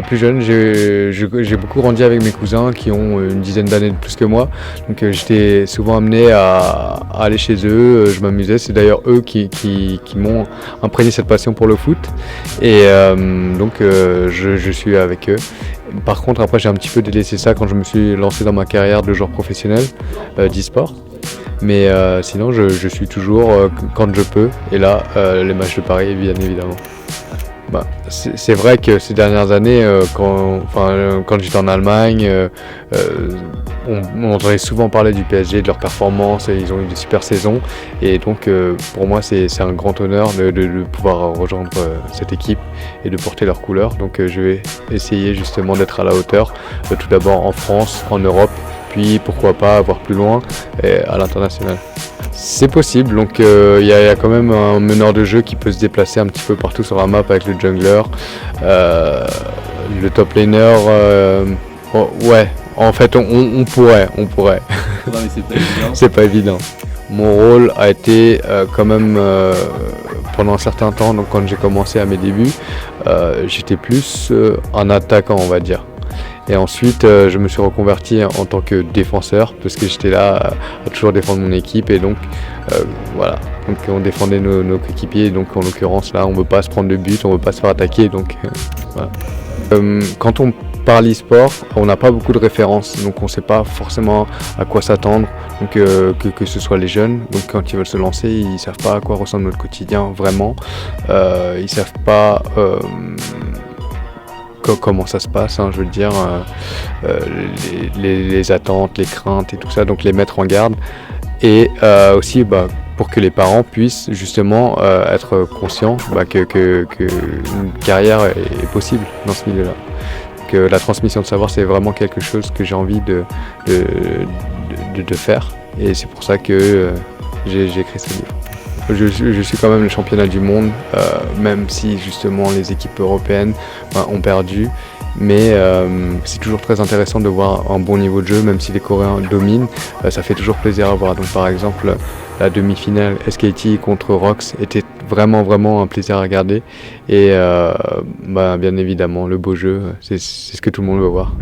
Plus jeune, j'ai beaucoup grandi avec mes cousins qui ont une dizaine d'années de plus que moi. Donc j'étais souvent amené à aller chez eux, je m'amusais. C'est d'ailleurs eux qui m'ont imprégné cette passion pour le foot. Et donc je suis avec eux. Par contre, après, j'ai un petit peu délaissé ça quand je me suis lancé dans ma carrière de joueur professionnel d'e-sport. Mais sinon, je suis toujours quand je peux. Et là, les matchs de Paris, bien évidemment. C'est vrai que ces dernières années, quand j'étais en Allemagne, on entendait souvent parler du PSG, de leurs performances, et ils ont eu de super saisons. Et donc pour moi c'est un grand honneur de pouvoir rejoindre cette équipe et de porter leurs couleurs. Donc je vais essayer justement d'être à la hauteur, tout d'abord en France, en Europe, puis pourquoi pas voir plus loin à l'international. C'est possible, donc y a quand même un meneur de jeu qui peut se déplacer un petit peu partout sur la map avec le jungler, le top laner, ouais, en fait on pourrait. Non, mais c'est pas évident. C'est pas évident. Mon rôle a été quand même pendant un certain temps, donc quand j'ai commencé à mes débuts, j'étais plus un attaquant, on va dire. Et ensuite, je me suis reconverti en tant que défenseur parce que j'étais là à toujours défendre mon équipe et donc voilà. Donc on défendait nos coéquipiers. Donc en l'occurrence là, on veut pas se prendre de but, on veut pas se faire attaquer. Donc voilà. Quand on parle e-sport, on n'a pas beaucoup de références, donc on ne sait pas forcément à quoi s'attendre. Donc que ce soit les jeunes, donc quand ils veulent se lancer, ils ne savent pas à quoi ressemble notre quotidien vraiment. Ils ne savent pas comment ça se passe, je veux dire, les attentes, les craintes et tout ça, donc les mettre en garde. Et aussi pour que les parents puissent justement être conscients que une carrière est possible dans ce milieu-là. Que la transmission de savoir, c'est vraiment quelque chose que j'ai envie de faire. Et c'est pour ça que j'ai écrit ce livre. Je suis quand même le championnat du monde, même si justement les équipes européennes ont perdu. Mais c'est toujours très intéressant de voir un bon niveau de jeu, même si les Coréens dominent, ça fait toujours plaisir à voir. Donc par exemple, la demi-finale SKT contre Rox était vraiment un plaisir à regarder. Et bien évidemment, le beau jeu, c'est ce que tout le monde veut voir.